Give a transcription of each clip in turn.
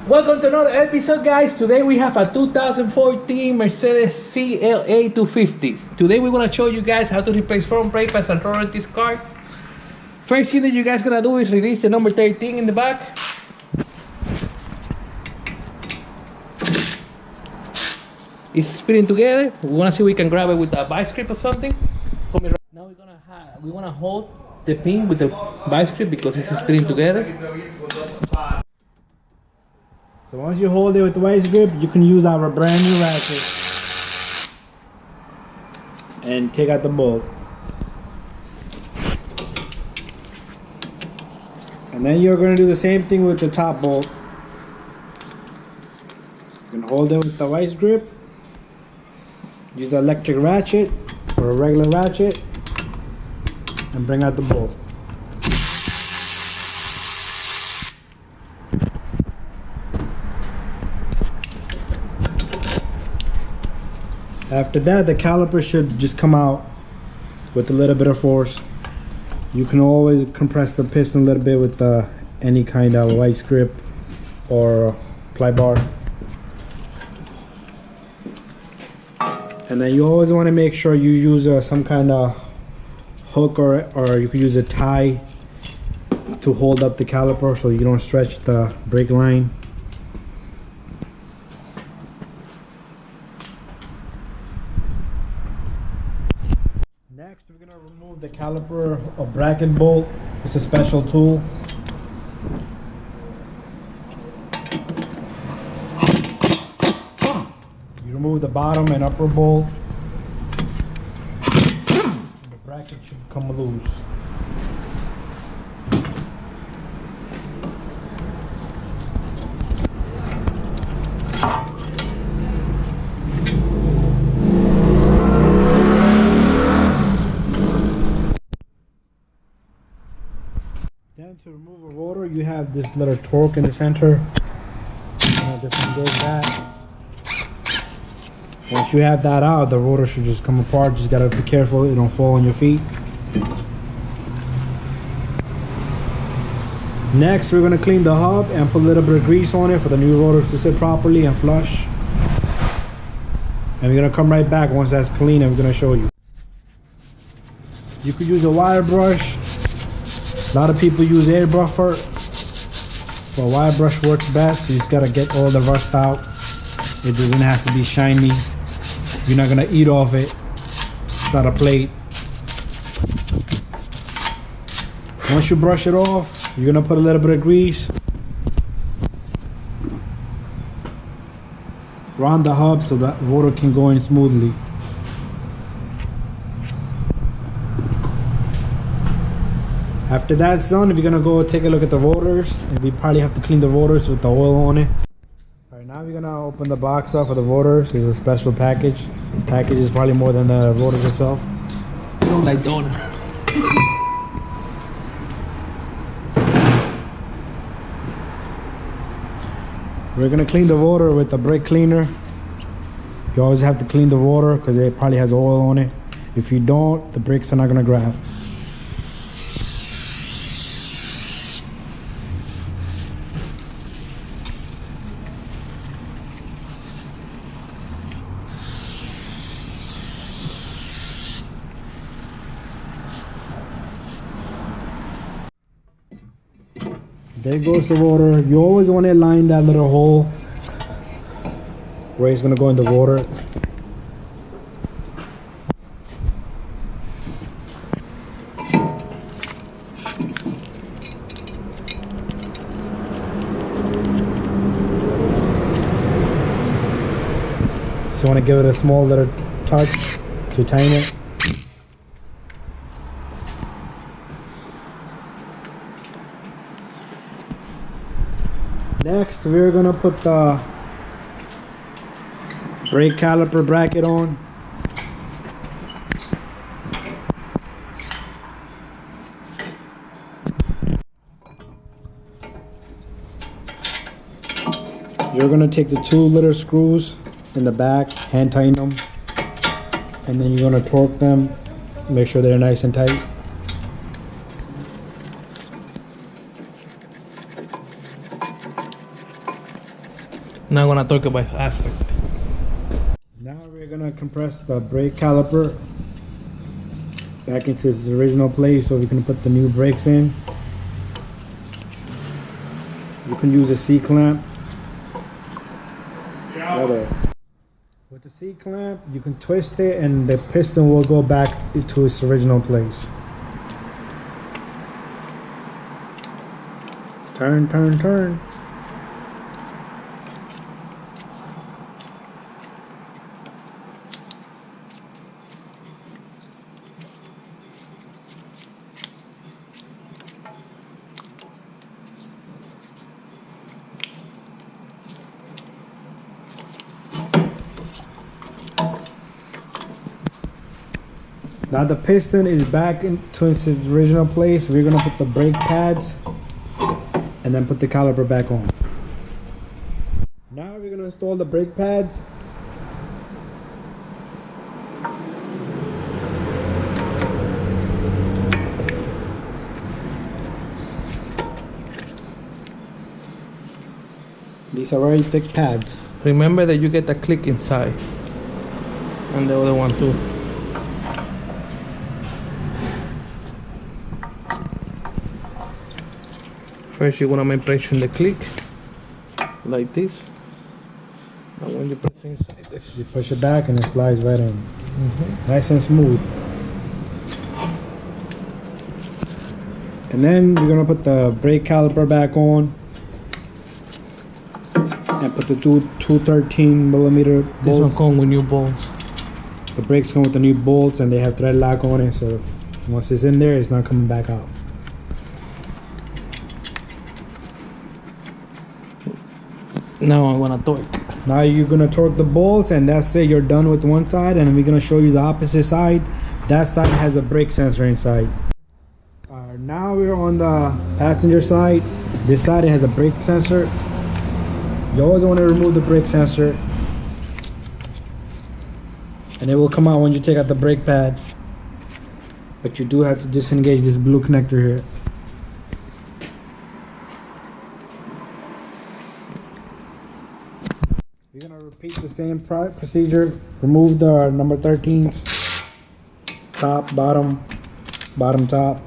Welcome to another episode, guys. Today we have a 2014 Mercedes CLA 250. Today we're gonna show you guys how to replace front brake pads and rotor in this car. First thing that you guys gonna do is release the number 13 in the back. It's spinning together. We wanna see if we can grab it with a vice grip or something. Now we wanna hold the pin with the vice grip because it's spinning together. So once you hold it with the vice grip, you can use our brand new ratchet and take out the bolt. And then you're going to do the same thing with the top bolt. You can hold it with the vice grip, use the electric ratchet or a regular ratchet, and bring out the bolt. After that, the caliper should just come out with a little bit of force. You can always compress the piston a little bit with any kind of vice grip or ply bar. And then you always want to make sure you use some kind of hook or you could use a tie to hold up the caliper so you don't stretch the brake line. Next, we're going to remove the caliper or bracket bolt. It's a special tool. You remove the bottom and upper bolt. The bracket should come loose. Then to remove a rotor, you have this little torque in the center. Disengage that. Once you have that out, the rotor should just come apart. Just gotta be careful it don't fall on your feet. Next, we're gonna clean the hub and put a little bit of grease on it for the new rotors to sit properly and flush. And we're gonna come right back once that's clean and we're gonna show you. You could use a wire brush. A lot of people use air buffer, but wire brush works best. You just gotta get all the rust out. It doesn't have to be shiny. You're not gonna eat off it. It's not a plate. Once you brush it off, you're gonna put a little bit of grease around the hub so that rotor can go in smoothly. After that's done, if you're gonna go take a look at the rotors, and we probably have to clean the rotors with the oil on it. Alright, now we're gonna open the box up for the rotors. It's a special package. The package is probably more than the rotors itself. I don't like donut. We're gonna clean the rotor with the brake cleaner. You always have to clean the rotor because it probably has oil on it. If you don't, the brakes are not gonna grab. There goes the rotor. You always want to line that little hole where it's going to go in the rotor. So you want to give it a small little touch to tighten it. Next, we're gonna put the brake caliper bracket on. You're gonna take the 2 little screws in the back, hand tighten them, and then you're gonna torque them, make sure they're nice and tight. Now I'm gonna torque it by aspect. Now we're gonna compress the brake caliper back into its original place so we can put the new brakes in. You can use a C-clamp. With the C-clamp, you can twist it and the piston will go back into its original place. Turn, turn, turn. Now the piston is back into its original place. We're gonna put the brake pads and then put the caliper back on. Now we're gonna install the brake pads. These are very thick pads. Remember that you get the click inside. And the other one too. First you wanna make pressure in the click, like this. And when you press inside this, you push it back and it slides right in. Nice and smooth. And then we're gonna put the brake caliper back on and put the two 13mm bolts. This one comes with new bolts. The brakes come with the new bolts and they have thread lock on it, so once it's in there, it's not coming back out. Now I'm gonna torque. Now you're gonna torque the bolts and that's it. You're done with one side, and then we're gonna show you the opposite side. That side has a brake sensor inside. Now we're on the passenger side. This side it has a brake sensor. You always want to remove the brake sensor, and it will come out when you take out the brake pad. But you do have to disengage this blue connector here. We're gonna repeat the same procedure. Remove the number 13s, top, bottom, bottom, top.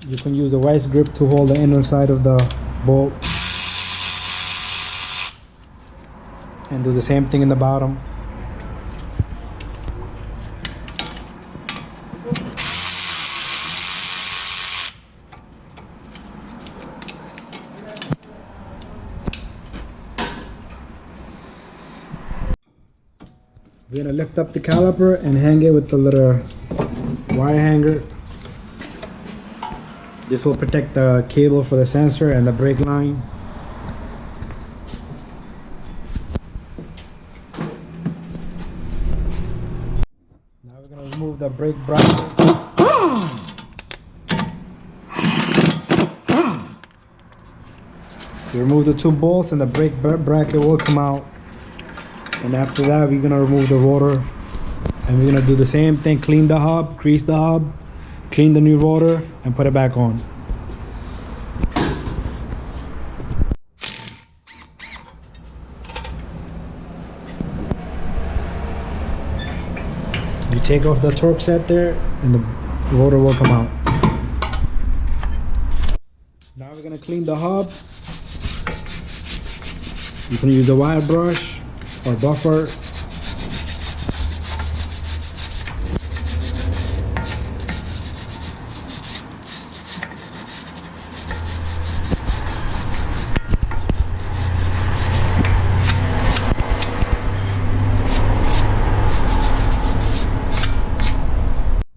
You can use the vice grip to hold the inner side of the bolt, and do the same thing in the bottom. We're gonna lift up the caliper and hang it with the little wire hanger. This will protect the cable for the sensor and the brake line. Now we're gonna remove the brake bracket. You remove the two bolts and the brake bracket will come out. And after that, we're gonna remove the rotor, and we're gonna do the same thing. Clean the hub, grease the hub, clean the new rotor, and put it back on. You take off the torque set there, and the rotor will come out. Now we're gonna clean the hub. You can use the wire brush or buffer.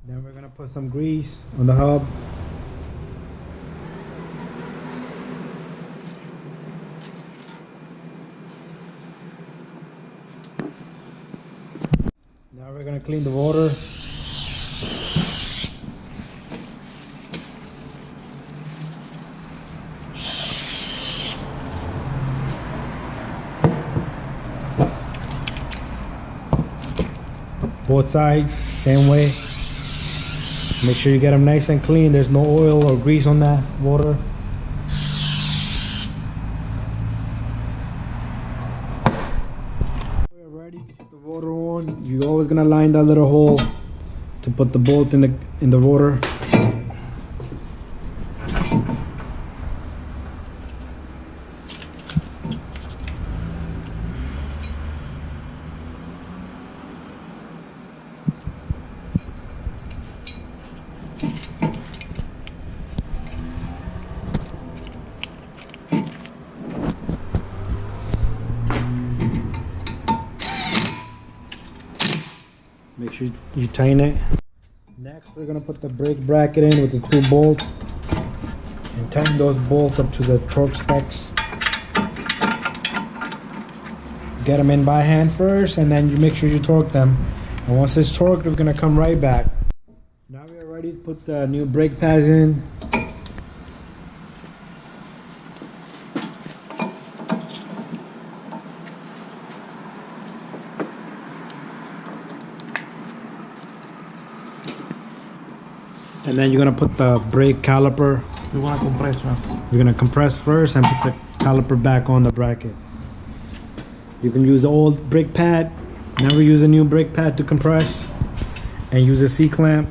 Then we're gonna put some grease on the hub. Now we're gonna clean the rotor. Both sides, same way. Make sure you get them nice and clean. There's no oil or grease on that rotor. always gonna line that little hole to put the bolt in the rotor. Make sure you tighten it. Next, we're gonna put the brake bracket in with the 2 bolts and tighten those bolts up to the torque specs. Get them in by hand first, and then you make sure you torque them. And once it's torqued, we're gonna come right back. Now we are ready to put the new brake pads in. And then you're gonna put the brake caliper. You want to compress now? We're gonna compress first and put the caliper back on the bracket. You can use the old brake pad. Never use a new brake pad to compress. And use a C-clamp.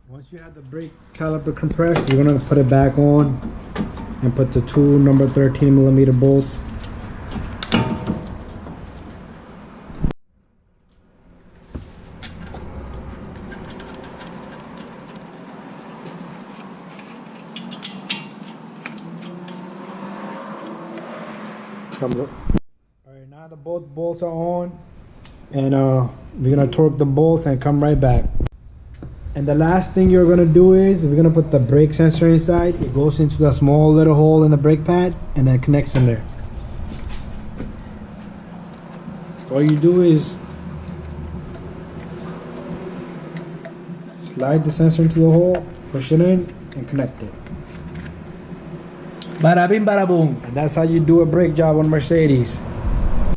Once you have the brake caliper compressed, you're gonna put it back on and put the 2 number 13mm bolts. Alright, now the both bolts are on, and we're gonna torque the bolts and come right back. And the last thing you're gonna do is we're gonna put the brake sensor inside. It goes into the small little hole in the brake pad and then connects in there. All you do is slide the sensor into the hole, push it in, and connect it. Bada bing, bada boom. And that's how you do a brake job on Mercedes.